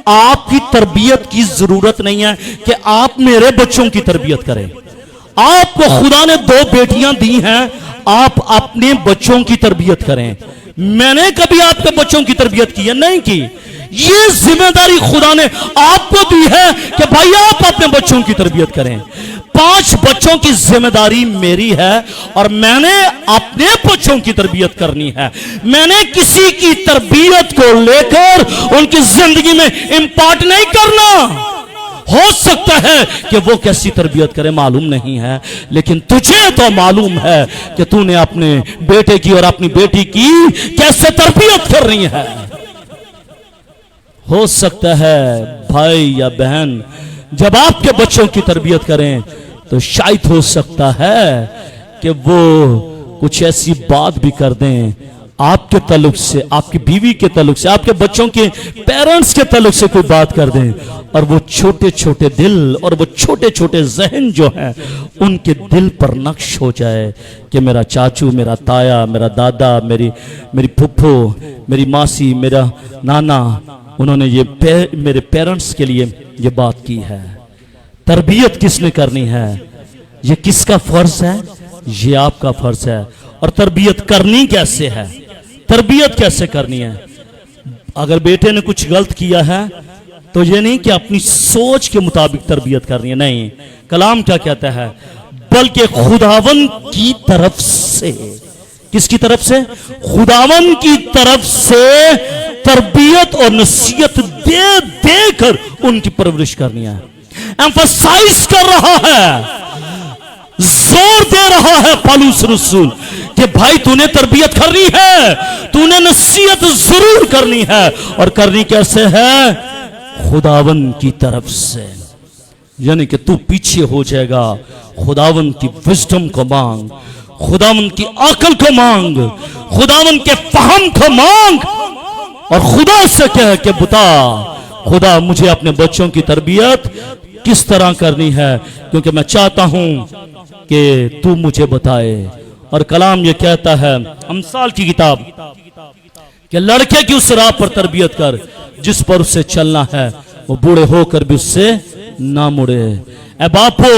आपकी तरबियत की जरूरत नहीं है कि आप मेरे बच्चों की तरबियत करें। आपको खुदा ने 2 बेटियां दी हैं, आप अपने बच्चों की तरबियत करें। मैंने कभी आपके बच्चों की तरबियत की है? नहीं की। ये जिम्मेदारी खुदा ने आपको दी है कि भाई आप अपने बच्चों की तरबियत करें। 5 बच्चों की जिम्मेदारी मेरी है और मैंने अपने बच्चों की तरबियत करनी है। मैंने किसी की तरबियत को लेकर उनकी जिंदगी में इंपार्ट नहीं करना। हो सकता है कि वो कैसी तरबियत करे मालूम नहीं है, लेकिन तुझे तो मालूम है कि तूने अपने बेटे की और अपनी बेटी की कैसे तरबियत करनी है। हो सकता है भाई या बहन जब आपके बच्चों की तरबियत करें तो शायद हो सकता है कि वो कुछ ऐसी बात भी कर दें आपके ताल्लुक से, आपकी बीवी के ताल्लुक से, आपके बच्चों के पेरेंट्स के ताल्लुक से कोई बात कर दें और वो छोटे छोटे दिल और वो छोटे छोटे जहन जो हैं उनके दिल पर नक्श हो जाए कि मेरा चाचू, मेरा ताया, मेरा दादा, मेरी फुफ्फो, मेरी मासी, मेरा नाना, उन्होंने मेरे पेरेंट्स के लिए ये बात की है। तरबियत किसने करनी है? ये किसका फर्ज है? ये आपका फर्ज है। और तरबियत करनी कैसे है? तरबियत कैसे करनी है? अगर बेटे ने कुछ गलत किया है तो ये नहीं कि अपनी सोच के मुताबिक तरबियत करनी है, नहीं। कलाम क्या कहता है? बल्कि खुदावन की तरफ से। किसकी तरफ से? खुदावन की तरफ से तरबियत और नसीहत दे देकर उनकी परवरिश करनी है। एम्फसाइज कर रहा है, जोर दे रहा है पौलुस रसूल कि भाई तूने तरबियत करनी है, तूने नसीहत जरूर करनी है। और करनी कैसे है? खुदावन की तरफ से। यानी कि तू पीछे हो जाएगा, खुदावन की विजडम को मांग, खुदावन की अकल को मांग, खुदावन के फहम को मांग और खुदा से कह के बता, खुदा मुझे अपने बच्चों की तरबियत किस तरह करनी है, क्योंकि मैं चाहता हूं कि तू मुझे बताए। और कलाम ये कहता है अमसाल की किताब कि लड़के की उस राह पर तरबियत कर जिस पर उससे चलना है, वो बूढ़े होकर भी उससे ना मुड़े। ए बापो,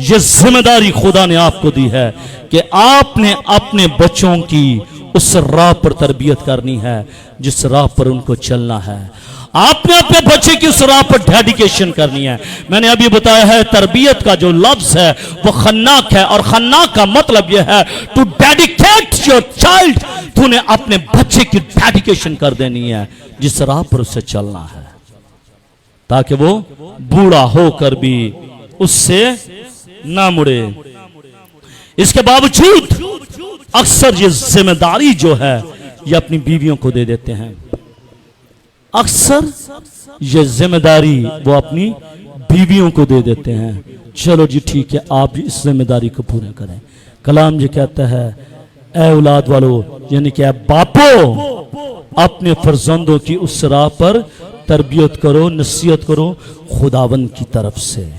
ये जिम्मेदारी खुदा ने आपको दी है कि आपने अपने बच्चों की उस राह पर तरबियत करनी है जिस राह पर उनको चलना है। आपने अपने बच्चे की उस राह पर डेडिकेशन करनी है। मैंने अभी बताया है तरबियत का जो लफ्ज है वो खन्नाक है, और खन्नाक का मतलब यह है टू डेडिकेट योर चाइल्ड। तूने अपने बच्चे की डेडिकेशन कर देनी है जिस राह पर उससे चलना है, ताकि वो बूढ़ा होकर भी उससे ना मुड़े। इसके बावजूद अक्सर ये जिम्मेदारी जो है ये अपनी बीवियों को दे देते हैं। अक्सर ये जिम्मेदारी वो अपनी बीवियों को दे देते हैं। चलो जी ठीक है, आप भी इस जिम्मेदारी को पूरा करें। कलाम ये कहता है, ए औलाद वालों, यानी कि बापो, अपने फर्जंदों की उस राह पर तरबियत करो, नसीहत करो खुदावन की तरफ से।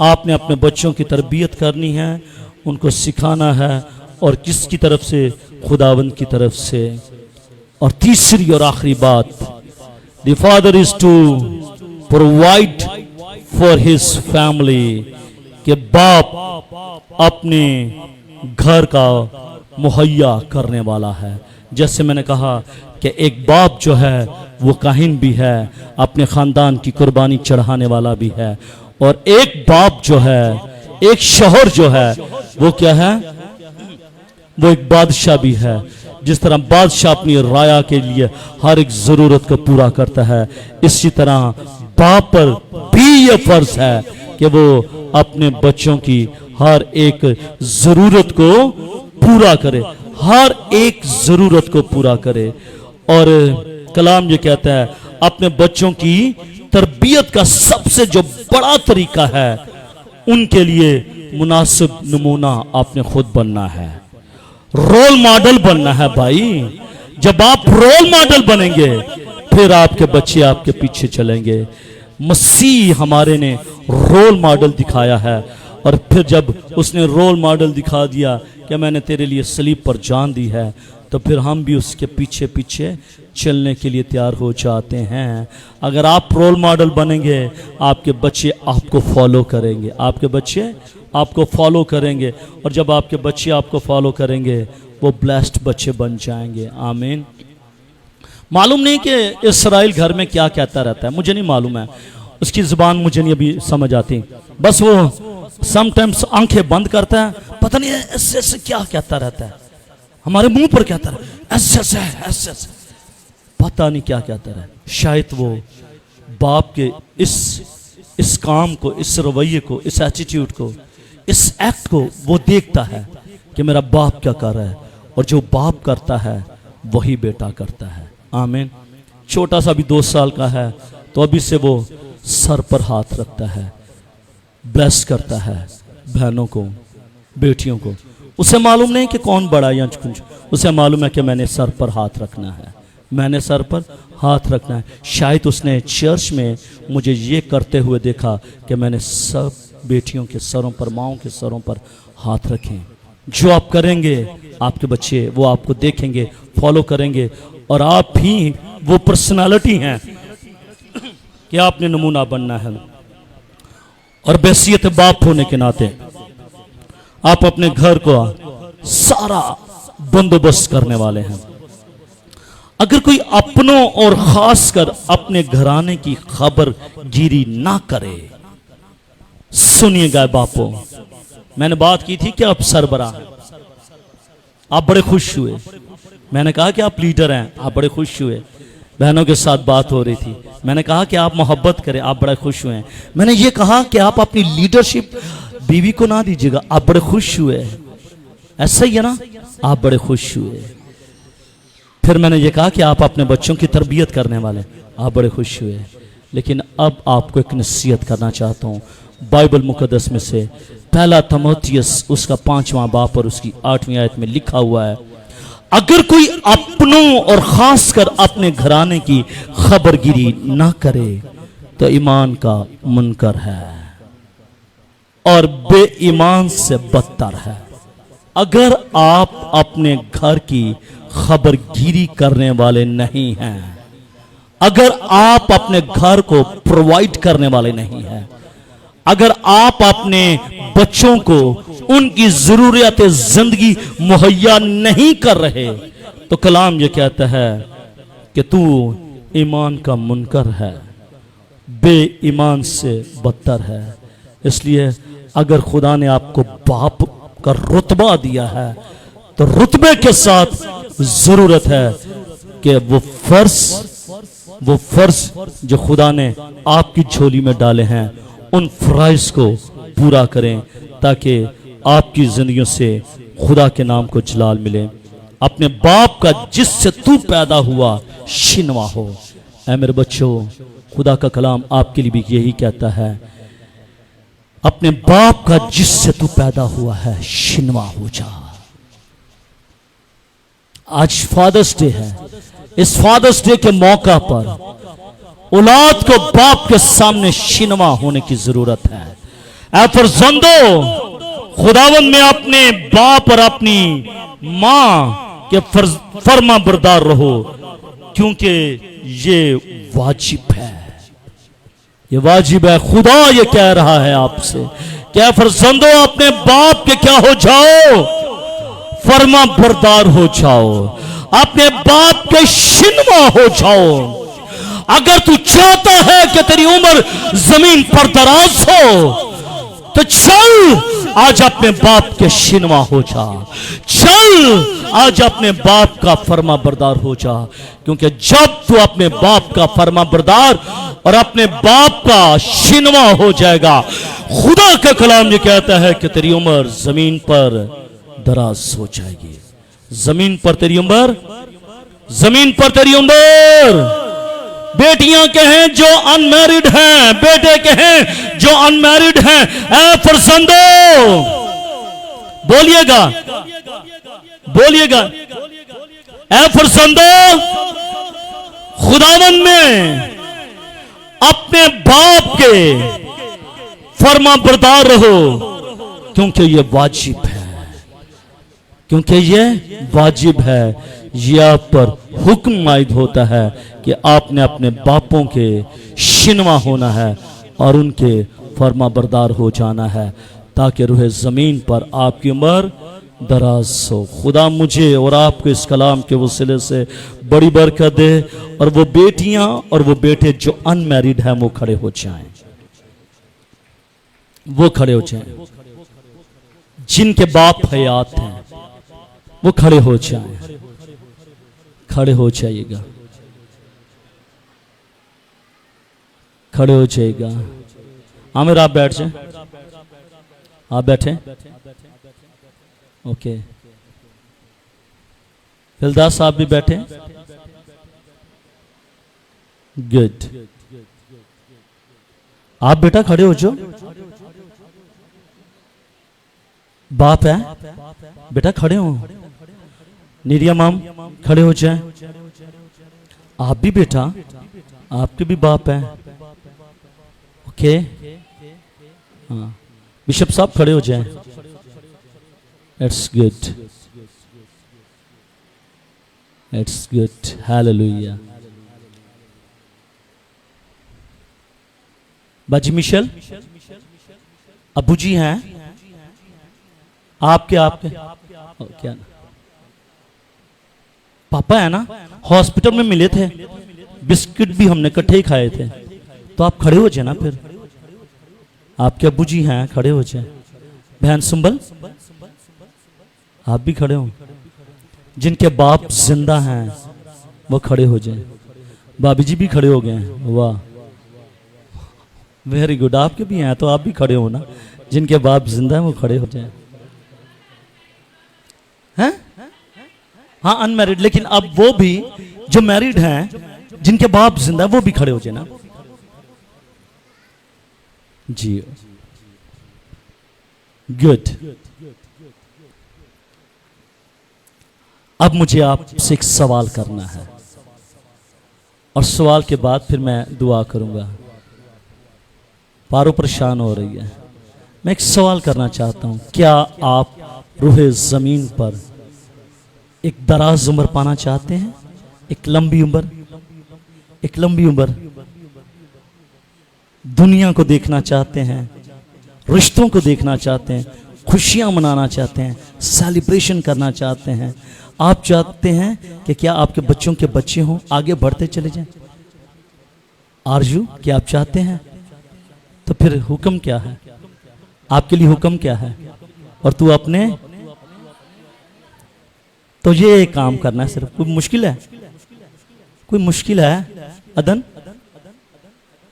आपने अपने बच्चों की तरबियत करनी है, उनको सिखाना है, और किसकी तरफ से? खुदावन की तरफ से। और तीसरी और आखिरी बात, the father is to provide for his family, कि बाप अपने घर का मुहैया करने वाला है। जैसे मैंने कहा कि एक बाप जो है वो काहिन भी है, अपने खानदान की कुर्बानी चढ़ाने वाला भी है, और एक बाप जो है, एक शौहर जो है वो क्या है? वो एक बादशाह भी है। जिस तरह बादशाह अपनी राया के लिए हर एक जरूरत को पूरा करता है, इसी तरह बाप पर भी ये फर्ज है कि वो अपने बच्चों की हर एक जरूरत को पूरा करे, हर एक जरूरत को पूरा करे। और कलाम ये कहता है अपने बच्चों की तरबियत का सबसे जो बड़ा तरीका है, उनके लिए मुनासिब नमूना आपने खुद बनना है, रोल मॉडल बनना है। भाई जब आप रोल मॉडल बनेंगे फिर आपके बच्चे आपके पीछे चलेंगे। मसीह हमारे ने रोल मॉडल दिखाया है, और फिर जब उसने रोल मॉडल दिखा दिया कि मैंने तेरे लिए सलीब पर जान दी है, तो फिर हम भी उसके पीछे पीछे चलने के लिए तैयार हो जाते हैं। अगर आप रोल मॉडल बनेंगे, आपके बच्चे आपको फॉलो करेंगे, आपके बच्चे आपको फॉलो करेंगे, और जब आपके बच्चे आपको फॉलो करेंगे वो ब्लेस्ड बच्चे बन जाएंगे। आमीन। मालूम नहीं कि इस्राइल घर में क्या कहता रहता है, मुझे नहीं मालूम है, उसकी ज़ुबान मुझे नहीं अभी समझ आती। बस वो समटाइम्स आंखें बंद करता है, पता नहीं ऐसे ऐसे क्या कहता रहता है, हमारे मुंह पर कहता है ऐसे ऐसे ऐसे ऐसे, पता नहीं क्या कहता है। शायद वो बाप के इस काम को, इस रवैये को, इस एटीट्यूड को, इस एक्ट को वो देखता है कि मेरा बाप क्या कर रहा है, और जो बाप करता है वही बेटा करता है। आमीन। छोटा सा भी 2 साल का है तो अभी से वो सर पर हाथ रखता है, ब्लेस करता है बहनों को, बेटियों को। उसे मालूम नहीं कि कौन बड़ा या कुछ, उसे मालूम है कि मैंने सर पर हाथ रखना है, मैंने सर पर हाथ रखना है। शायद उसने चर्च में मुझे ये करते हुए देखा कि मैंने सब बेटियों के सरों पर, माओं के सरों पर हाथ रखे। जो आप करेंगे आपके बच्चे वो आपको देखेंगे, फॉलो करेंगे, और आप ही वो पर्सनालिटी हैं कि आपने नमूना बनना है। और बैसियत बाप होने के नाते आप अपने घर को सारा बंदोबस्त करने वाले हैं। अगर कोई अपनों और खासकर अपने घराने की खबर गिरी ना करे, सुनिएगा बापों, मैंने बात की थी कि आप सरबराह हैं, आप बड़े खुश हुए। मैंने कहा कि आप लीडर हैं, आप बड़े खुश हुए। बहनों के साथ बात हो रही थी, मैंने कहा कि आप मोहब्बत करें, आप बड़े खुश हुए। मैंने ये कहा कि आप अपनी लीडरशिप बीवी को ना दीजिएगा, आप बड़े खुश हुए। ऐसा ही है ना, आप बड़े खुश हुए। फिर मैंने ये कहा कि आप अपने बच्चों की तरबियत करने वाले, आप बड़े खुश हुए। लेकिन अब आपको एक नसीहत करना चाहता हूँ, बाइबल मुकद्दस में से पहला तीमुथियुस उसका 5वां बाब और उसकी 8वीं आयत में लिखा हुआ है, अगर कोई अपनों और खासकर अपने घराने की खबरगिरी ना करे तो ईमान का मुनकर है और बेईमान से बदतर है। अगर आप अपने घर की खबरगिरी करने वाले नहीं हैं, अगर आप अपने घर को प्रोवाइड करने वाले नहीं हैं, अगर आप अपने बच्चों को उनकी जरूरियात जिंदगी मुहैया नहीं कर रहे, तो कलाम ये कहता है कि तू ईमान का मुनकर है, बेईमान से बदतर है। इसलिए अगर खुदा ने आपको बाप का रुतबा दिया है तो रुतबे के साथ जरूरत है कि वो फर्ज जो खुदा ने आपकी झोली में डाले हैं उन फराइज को पूरा करें, ताकि आपकी जिंदगियों से खुदा के नाम को जलाल मिले। अपने बाप का जिससे तू पैदा हुआ शिनवा हो। ऐ मेरे बच्चों, खुदा का कलाम आपके लिए भी यही कहता है, अपने बाप का जिससे तू पैदा हुआ है शिनवा हो जा। आज फादर्स डे है, इस फादर्स डे के मौका पर औलाद को बाप के सामने शिनवा होने की जरूरत है। ऐ फरजंदो, खुदावन में अपने बाप और अपनी मां के फर्मा बरदार रहो, क्योंकि ये वाजिब है, ये वाजिब है। खुदा ये कह रहा है आपसे, क्या फरजंदो अपने बाप के क्या हो जाओ, फर्मा बरदार हो जाओ, अपने बाप के शिनवा हो जाओ। अगर तू चाहता है कि तेरी उम्र जमीन पर दराज हो तो चल आज अपने बाप के शिनवा हो जा, चल आज अपने बाप का फर्मा बरदार हो जा। क्योंकि जब तू अपने बाप का फर्मा बरदार और अपने बाप का शिनवा हो जाएगा, खुदा का कलाम ये कहता है कि तेरी उम्र जमीन पर दराज हो जाएगी। जमीन पर तेरी उम्र, जमीन पर तेरी उम्र। बेटियां कहें जो अनमैरिड हैं, बेटे कहें जो अनमैरिड हैं, ऐ फरजंदो बोलिएगा, बोलिएगा, ऐ फरजंदो खुदावन में अपने बाप के फर्मा बरदार रहो, क्योंकि ये वाजिब है, क्योंकि ये वाजिब है, ये आप पर हुक्म आयद होता है कि आपने अपने बापों के शिनवा होना है और उनके फर्मा बरदार हो जाना है, ताकि रूह ज़मीन पर आपकी उम्र दराज हो। खुदा मुझे और आपको इस कलाम के वसीले से बड़ी बरकत दे, और वो बेटियां और वो बेटे जो अनमैरिड हैं वो खड़े हो जाएं, वो खड़े हो जाएं। जिनके बाप हयात हैं वो खड़े हो जाएं, खड़े हो जाइएगा, खड़े हो जाइएगा। आमिर आप बैठ जाएं, आप बैठे। ओके, फिलदास आप भी बैठे। गुड, आप बेटा खड़े हो जाओ। बाप है बेटा, खड़े हो। नीरिया माम खड़े हो जाए। आप भी बेटा, आपके भी बाप है। ओके, हाँ, बिशप साहब खड़े हो जाए। It's good, it's good, hallelujah. बाजी मिशेल अबू जी हैं आपके क्या पापा है ना, हॉस्पिटल में मिले थे, बिस्किट भी हमने इकट्ठे ही खाए थे। तो आप खड़े हो जाए ना, फिर आपके अबू जी हैं, खड़े हो जाए। बहन सुंबल आप भी खड़े हो। जिनके बाप जिंदा हैं वो खड़े हो जाए। भाभी जी भी खड़े हो गए हैं, वाह वेरी गुड। आपके भी हैं तो आप भी खड़े हो ना। जिनके बाप जिंदा हैं वो खड़े हो जाए। हैं? हाँ अनमैरिड, लेकिन अब वो भी जो मैरिड हैं जिनके बाप जिंदा है वो भी खड़े हो जाए ना जी। गुड। अब मुझे आपसे एक सवाल करना है और सवाल के बाद फिर मैं दुआ करूंगा। पारो परेशान हो रही है। मैं एक सवाल करना चाहता हूं, क्या आप रूह जमीन पर एक दराज उम्र पाना चाहते हैं? एक लंबी उम्र, एक लंबी उम्र। दुनिया को देखना चाहते हैं, रिश्तों को देखना चाहते हैं, खुशियां मनाना चाहते हैं, सेलिब्रेशन करना चाहते हैं। आप चाहते हैं कि क्या आपके बच्चों के बच्चे हों, आगे बढ़ते चले जाएं? आरजू, क्या आप चाहते हैं? तो फिर हुक्म क्या है आपके लिए? हुक्म क्या है? और तू अपने तो ये काम करना है सिर्फ। कोई मुश्किल है? कोई मुश्किल है? अदन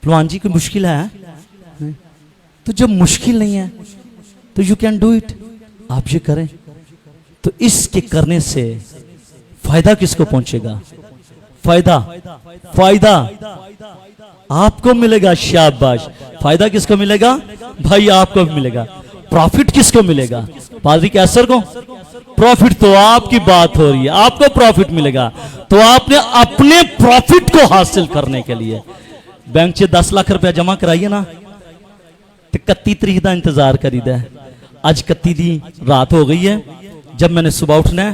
फलवान जी कोई मुश्किल है? नहीं। तो जब मुश्किल नहीं है तो यू कैन डू इट। आप ये करें तो इसके करने से फायदा किसको पहुंचेगा? फायदा फायदा आपको मिलेगा। शाबाश। फायदा किसको मिलेगा? भाई आपको भी मिलेगा। प्रॉफिट किसको मिलेगा? पादरी कैसर को। प्रॉफिट तो आपकी बात हो रही है, आपको प्रॉफिट मिलेगा। तो आपने अपने प्रॉफिट को हासिल करने के लिए बैंक से 10 लाख रुपया जमा कराइए ना, तो 31 तरीक का इंतजार करी दा। आज 31 दी रात हो गई है। जब मैंने सुबह उठना है,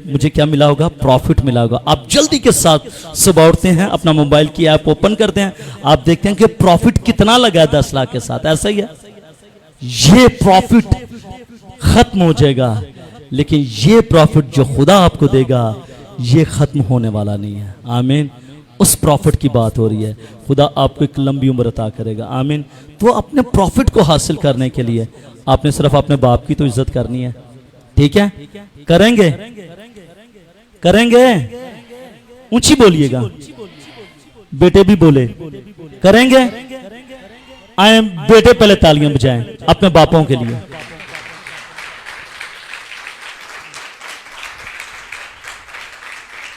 मुझे क्या मिला होगा? प्रॉफिट मिला होगा। आप जल्दी के साथ सुबह उठते हैं, अपना मोबाइल की ऐप ओपन करते हैं, आप देखते हैं कि प्रॉफिट कितना लगा है 10 लाख के साथ। ऐसा ही है। ये प्रॉफिट खत्म हो जाएगा, लेकिन ये प्रॉफिट जो खुदा आपको देगा ये खत्म होने वाला नहीं है। आमीन। उस प्रॉफिट की बात हो रही है। खुदा आपको एक लंबी उम्र अता करेगा। आमीन। तो अपने प्रॉफिट को हासिल करने के लिए आपने सिर्फ अपने बाप की तो इज्जत करनी है। ठीक है? करेंगे? करेंगे? ऊंची बोलिएगा। बेटे भी बोले करेंगे। आए बेटे पहले तालियां बजाएं अपने बापों के लिए।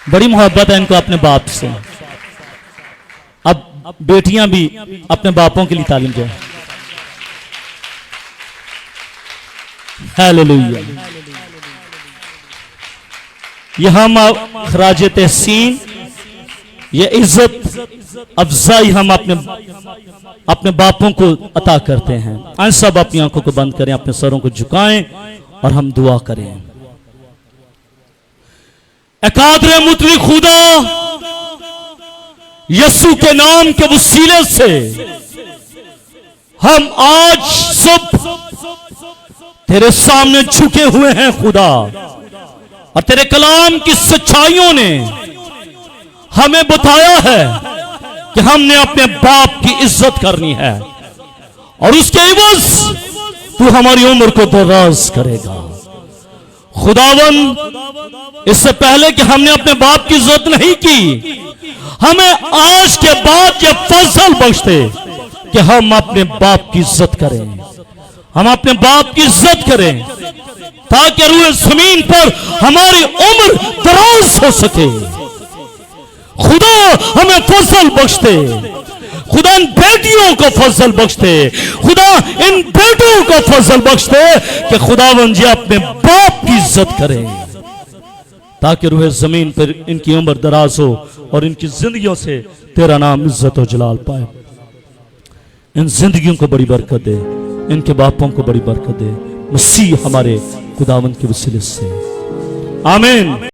बड़ी मोहब्बत है इनको अपने बाप से। अब बेटियां भी अपने बापों के लिए तालीम जाए। हालेलुया। यह हम खराज तहसीन, ये इज्जत अफजाई हम अपने बापों को अता करते हैं। आज सब अपनी आंखों को बंद करें, अपने सरों को झुकाएं और हम दुआ करें। एकादरे मुतली खुदा यीशु के नाम के वसीले से हम आज सब तेरे सामने झुके हुए हैं खुदा, और तेरे कलाम की सच्चाइयों ने हमें बताया है कि हमने अपने बाप की इज्जत करनी है और उसके इवज तू हमारी उम्र को दराज करेगा। खुदावन, इससे पहले कि हमने अपने बाप की इज्जत नहीं की, हमें आज के बाद ये फजल बख्श दे कि हम अपने बाप की इज्जत करें, हम अपने बाप की इज्जत करें, ताकि रूए जमीन पर हमारी उम्र दराज हो सके। खुदा हमें फजल बख्श दे, खुदा इन बेटियों को फजल बख्श दे, खुदा इन बेटों को फजल बख्श दे कि खुदावन जी अपने बाप की इज्जत करें, ताकि रूए जमीन पर इनकी उम्र दराज हो और इनकी जिंदगियों से तेरा नाम इज्जत और जलाल पाए। इन जिंदगियों को बड़ी बरकत दे, इनके बापों को बड़ी बरकत दे, मसीह हमारे खुदावंद के वसीले से, आमीन।